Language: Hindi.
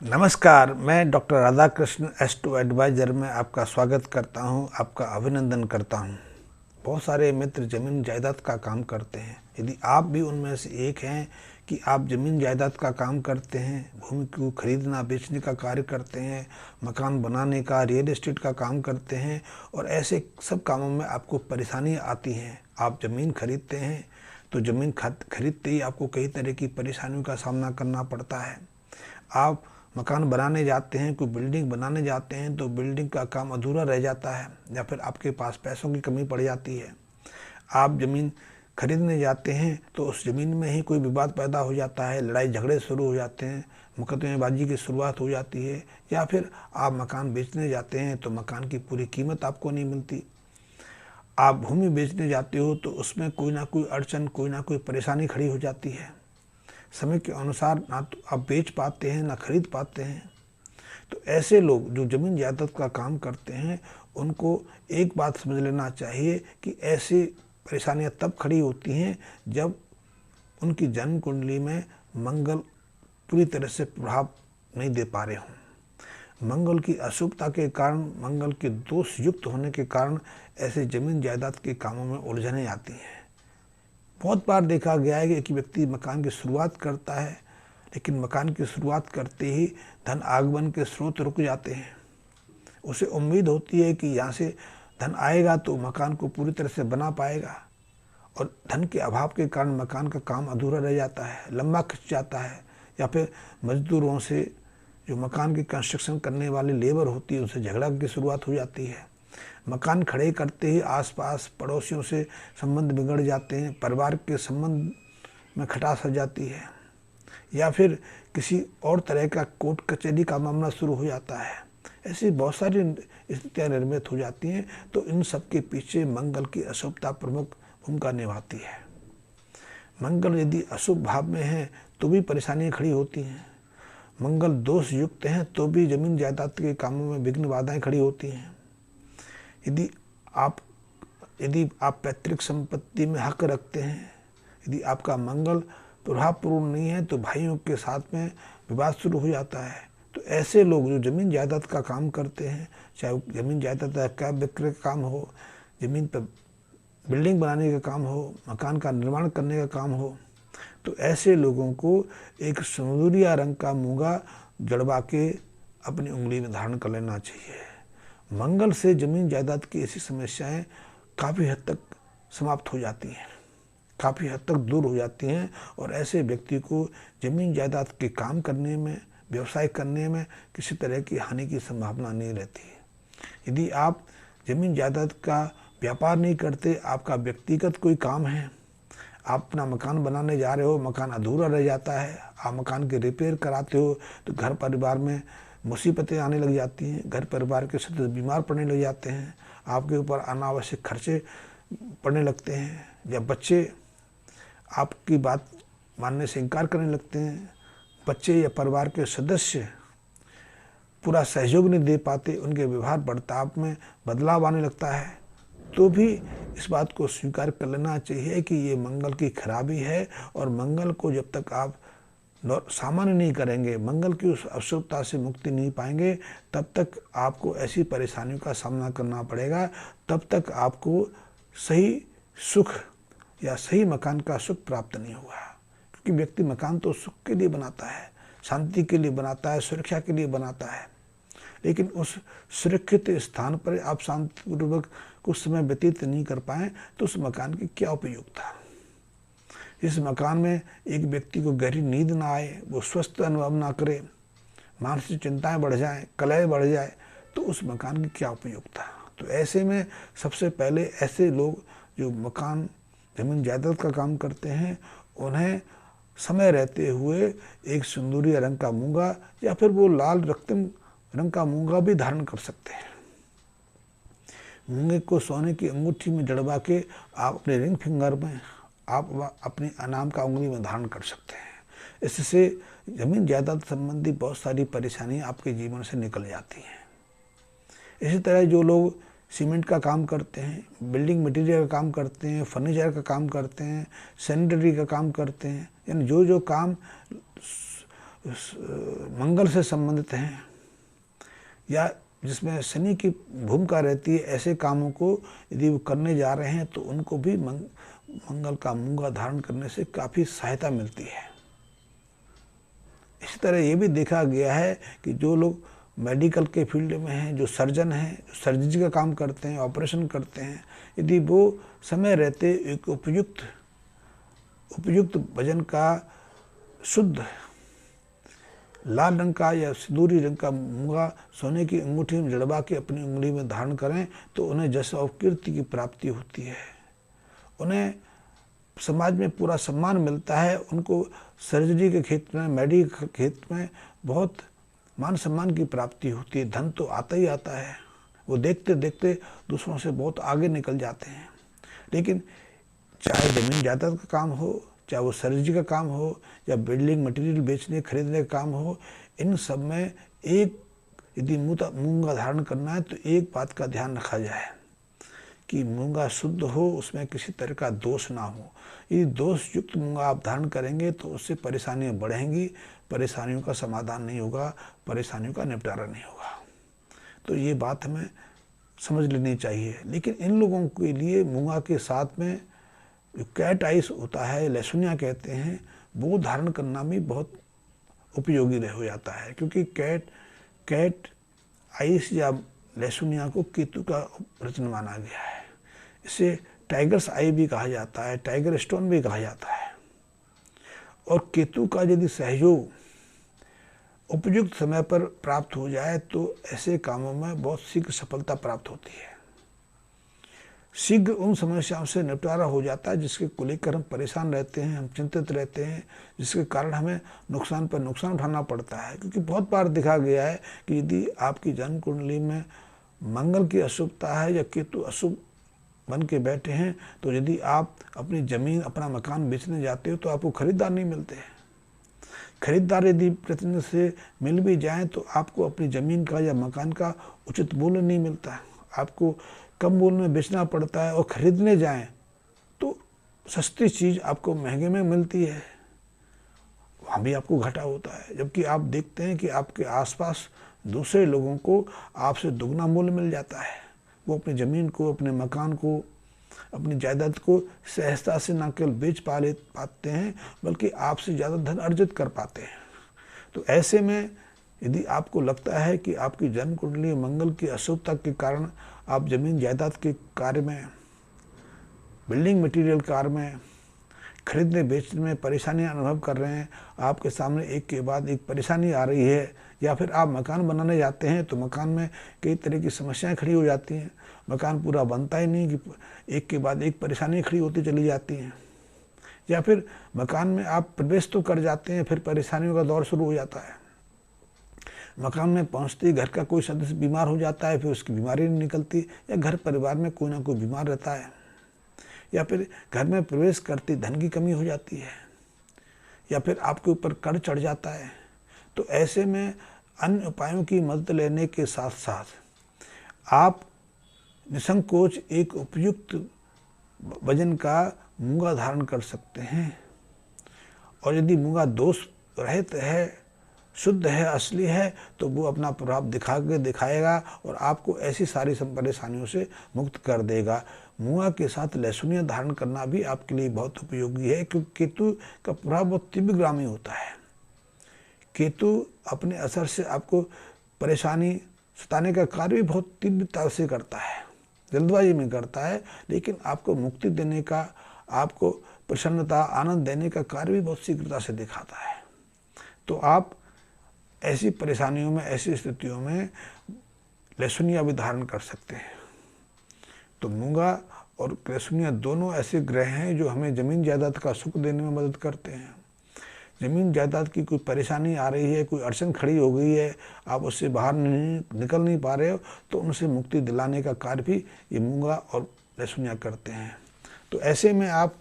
नमस्कार, मैं डॉक्टर राधाकृष्ण S2 एडवाइज़र में आपका स्वागत करता हूं, आपका अभिनंदन करता हूं। बहुत सारे मित्र ज़मीन जायदाद का काम करते हैं। यदि आप भी उनमें से एक हैं कि आप ज़मीन जायदाद का काम करते हैं, भूमि को खरीदना बेचने का कार्य करते हैं, मकान बनाने का, रियल एस्टेट का काम करते हैं और ऐसे सब कामों में आपको परेशानी आती हैं। आप ज़मीन खरीदते हैं तो ज़मीन खरीदते ही आपको कई तरह की परेशानियों का सामना करना पड़ता है। आप मकान बनाने जाते हैं, कोई बिल्डिंग बनाने जाते हैं तो बिल्डिंग का काम अधूरा रह जाता है या फिर आपके पास पैसों की कमी पड़ जाती है। आप ज़मीन खरीदने जाते हैं तो उस ज़मीन में ही कोई विवाद पैदा हो जाता है, लड़ाई झगड़े शुरू हो जाते हैं, मुकदमेबाजी की शुरुआत हो जाती है। या फिर आप मकान बेचने जाते हैं तो मकान की पूरी कीमत आपको नहीं मिलती। आप भूमि बेचने जाते हो तो उसमें कोई ना कोई अड़चन, कोई ना कोई परेशानी खड़ी हो जाती है। समय के अनुसार ना तो आप बेच पाते हैं ना खरीद पाते हैं। तो ऐसे लोग जो ज़मीन जायदाद का काम करते हैं उनको एक बात समझ लेना चाहिए कि ऐसी परेशानियां तब खड़ी होती हैं जब उनकी जन्म कुंडली में मंगल पूरी तरह से प्रभाव नहीं दे पा रहे हों। मंगल की अशुभता के कारण, मंगल के दोष युक्त होने के कारण ऐसे ज़मीन जायदाद के कामों में उलझनें आती हैं। बहुत बार देखा गया है कि एक व्यक्ति मकान की शुरुआत करता है, लेकिन मकान की शुरुआत करते ही धन आगमन के स्रोत रुक जाते हैं। उसे उम्मीद होती है कि यहाँ से धन आएगा तो मकान को पूरी तरह से बना पाएगा और धन के अभाव के कारण मकान का काम अधूरा रह जाता है, लंबा खिंच जाता है। या फिर मजदूरों से, जो मकान की कंस्ट्रक्शन करने वाली लेबर होती है, उनसे झगड़ा की शुरुआत हो जाती है। मकान खड़े करते ही आसपास पड़ोसियों से संबंध बिगड़ जाते हैं, परिवार के संबंध में खटास आ जाती है या फिर किसी और तरह का कोर्ट कचहरी का मामला शुरू हो जाता है। ऐसी बहुत सारी स्थितियाँ निर्मित हो जाती हैं। तो इन सब के पीछे मंगल की अशुभता प्रमुख भूमिका निभाती है। मंगल यदि अशुभ भाव में है तो भी परेशानियाँ खड़ी होती हैं। मंगल दोष युक्त हैं तो भी जमीन जायदाद के कामों में विघ्न बाधाएं खड़ी होती हैं। यदि आप पैतृक संपत्ति में हक रखते हैं, यदि आपका मंगल प्रभावपूर्ण नहीं है तो भाइयों के साथ में विवाद शुरू हो जाता है। तो ऐसे लोग जो ज़मीन जायदाद का काम करते हैं, चाहे ज़मीन जायदाद का क्रय विक्रय का काम हो, ज़मीन पर बिल्डिंग बनाने का काम हो, मकान का निर्माण करने का काम हो, तो ऐसे लोगों को एक सिंदूरिया रंग का मूंगा जड़वा के अपनी उंगली में धारण कर लेना चाहिए। मंगल से ज़मीन जायदाद की ऐसी समस्याएं काफ़ी हद तक समाप्त हो जाती हैं, काफ़ी हद तक दूर हो जाती हैं और ऐसे व्यक्ति को ज़मीन जायदाद के काम करने में, व्यवसाय करने में किसी तरह की हानि की संभावना नहीं रहती है। यदि आप ज़मीन जायदाद का व्यापार नहीं करते, आपका व्यक्तिगत कोई काम है, आप अपना मकान बनाने जा रहे हो, मकान अधूरा रह जाता है, आप मकान के रिपेयर कराते हो तो घर परिवार में मुसीबतें आने लग जाती हैं, घर परिवार के सदस्य बीमार पड़ने लग जाते हैं, आपके ऊपर अनावश्यक खर्चे पड़ने लगते हैं, या बच्चे आपकी बात मानने से इनकार करने लगते हैं, बच्चे या परिवार के सदस्य पूरा सहयोग नहीं दे पाते, उनके व्यवहार बर्ताव में बदलाव आने लगता है, तो भी इस बात को स्वीकार कर लेना चाहिए कि ये मंगल की खराबी है। और मंगल को जब तक आप सामान्य नहीं करेंगे, मंगल की उस अशुभता से मुक्ति नहीं पाएंगे, तब तक आपको ऐसी परेशानियों का सामना करना पड़ेगा। तब तक आपको सही सुख या सही मकान का सुख प्राप्त नहीं होगा। क्योंकि व्यक्ति मकान तो सुख के लिए बनाता है, शांति के लिए बनाता है, सुरक्षा के लिए बनाता है, लेकिन उस सुरक्षित स्थान पर आप शांतिपूर्वक कुछ समय व्यतीत नहीं कर पाएँ तो उस मकान की क्या उपयोगिता। इस मकान में एक व्यक्ति को गहरी नींद ना आए, वो स्वस्थ अनुभव ना करे, मानसिक चिंताएं बढ़ जाएं, कलह बढ़ जाए, तो उस मकान की क्या उपयोगिता। तो ऐसे में सबसे पहले ऐसे लोग जो मकान ज़मीन जायदाद का काम करते हैं, उन्हें समय रहते हुए एक सिंदूरी रंग का मूंगा या फिर वो लाल रक्तम रंग का मूंगा भी धारण कर सकते हैं। मूंगे को सोने की अंगूठी में जड़वा के आप अपने रिंग फिंगर में, आप अपने अनाम का उंगली में धारण कर सकते हैं। इससे ज़मीन जायदाद संबंधी बहुत सारी परेशानियां आपके जीवन से निकल जाती हैं। इसी तरह जो लोग सीमेंट का काम करते हैं, बिल्डिंग मटेरियल का काम करते हैं, फर्नीचर का काम करते हैं, सैनिटरी का काम करते हैं, यानी जो जो काम मंगल से संबंधित हैं या जिसमें शनि की भूमिका रहती है, ऐसे कामों को यदि वो करने जा रहे हैं तो उनको भी मंगल का मूंगा धारण करने से काफ़ी सहायता मिलती है। इसी तरह ये भी देखा गया है कि जो लोग मेडिकल के फील्ड में हैं, जो सर्जन हैं, जो सर्जरी का काम करते हैं, ऑपरेशन करते हैं, यदि वो समय रहते एक उपयुक्त वजन का शुद्ध लाल रंग का या सिंदूरी रंग का मूंगा सोने की अंगूठी में जड़वा के अपनी उंगली में धारण करें तो उन्हें यश और कीर्ति की प्राप्ति होती है। उन्हें समाज में पूरा सम्मान मिलता है। उनको सर्जरी के क्षेत्र में, मेडिकल के क्षेत्र में बहुत मान सम्मान की प्राप्ति होती है। धन तो आता ही आता है, वो देखते देखते दूसरों से बहुत आगे निकल जाते हैं। लेकिन चाहे ज़मीन जायदाद का काम हो, चाहे वो सर्जरी का काम हो या बिल्डिंग मटेरियल बेचने खरीदने का काम हो, इन सब में एक यदि मूंगा धारण करना है तो एक बात का ध्यान रखा जाए कि मूंगा शुद्ध हो, उसमें किसी तरह का दोष ना हो। यदि दोष युक्त मूंगा आप धारण करेंगे तो उससे परेशानियां बढ़ेंगी, परेशानियों का समाधान नहीं होगा, परेशानियों का निपटारा नहीं होगा। तो ये बात हमें समझ लेनी चाहिए। लेकिन इन लोगों के लिए मूंगा के साथ में जो कैट आइस होता है, लहसुनिया कहते हैं, वो धारण करना भी बहुत उपयोगी हो जाता है, क्योंकि कैट आइस या लहसुनिया को केतु का रत्न माना गया है। इसे टाइगर्स आई भी कहा जाता है, टाइगर स्टोन भी कहा जाता है। और केतु का यदि सहयोग उपयुक्त समय पर प्राप्त हो जाए तो ऐसे कामों में बहुत शीघ्र सफलता प्राप्त होती है। शीघ्र उन समस्याओं से निपटारा हो जाता है जिसके को लेकर हम परेशान रहते हैं, हम चिंतित रहते हैं, जिसके कारण हमें नुकसान पर नुकसान उठाना पड़ता है। क्योंकि बहुत बार देखा गया है कि यदि आपकी जन्म कुंडली में मंगल की अशुभता है या केतु अशुभ बन के बैठे हैं, तो यदि आप अपनी ज़मीन, अपना मकान बेचने जाते हो तो आपको खरीदार नहीं मिलते हैं। खरीदार यदि प्रतिनिधि से मिल भी जाएं तो आपको अपनी ज़मीन का या मकान का उचित मूल्य नहीं मिलता है। आपको कम मूल्य में बेचना पड़ता है और खरीदने जाएं तो सस्ती चीज़ आपको महंगे में मिलती है, वहाँ भी आपको घाटा होता है। जबकि आप देखते हैं कि आपके आसपास दूसरे लोगों को आपसे दुगना मूल्य मिल जाता है। वो अपनी ज़मीन को, अपने मकान को, अपनी जायदाद को सहजता से न केवल बेच पाते हैं बल्कि आपसे ज़्यादा धन अर्जित कर पाते हैं। तो ऐसे में यदि आपको लगता है कि आपकी जन्म कुंडली मंगल की अशुभता के कारण आप जमीन जायदाद के कार्य में, बिल्डिंग मटेरियल कार्य में, खरीदने बेचने में परेशानियां अनुभव कर रहे हैं, आपके सामने एक के बाद एक परेशानी आ रही है, या फिर आप मकान बनाने जाते हैं तो मकान में कई तरह की समस्याएं खड़ी हो जाती हैं, मकान पूरा बनता ही नहीं, कि एक के बाद एक परेशानी खड़ी होती चली जाती हैं, या फिर मकान में आप प्रवेश तो कर जाते हैं फिर परेशानियों का दौर शुरू हो जाता है। मकान में पहुंचते ही घर का कोई सदस्य बीमार हो जाता है, फिर उसकी बीमारी नहीं निकलती, या घर परिवार में कोई ना कोई बीमार रहता है, या फिर घर में प्रवेश करते धन की कमी हो जाती है, या फिर आपके ऊपर कर चढ़ जाता है। तो ऐसे में अन्य उपायों की मदद लेने के साथ साथ आप निसंकोच एक उपयुक्त वजन का मूंगा धारण कर सकते हैं। और यदि मूंगा दोष रहित है, शुद्ध है, असली है, तो वो अपना प्रभाव दिखाएगा और आपको ऐसी सारी परेशानियों से मुक्त कर देगा। मूंगा के साथ लहसुनिया धारण करना भी आपके लिए बहुत उपयोगी है, क्योंकि केतु का प्रभाव बहुत तीव्रगामी होता है। केतु अपने असर से आपको परेशानी सताने का कार्य भी बहुत तीव्रता से करता है, जल्दबाजी में करता है, लेकिन आपको मुक्ति देने का, आपको प्रसन्नता, आनंद देने का कार्य भी बहुत शीघ्रता से दिखाता है। तो आप ऐसी परेशानियों में, ऐसी स्थितियों में लहसुनिया भी धारण कर सकते हैं। तो मूंगा और लहसुनिया दोनों ऐसे ग्रह हैं जो हमें ज़मीन जायदाद का सुख देने में मदद करते हैं। ज़मीन जायदाद की कोई परेशानी आ रही है, कोई अड़चन खड़ी हो गई है, आप उससे बाहर निकल नहीं पा रहे हो, तो उनसे मुक्ति दिलाने का कार्य भी ये मूंगा और लहसुनिया करते हैं। तो ऐसे में आप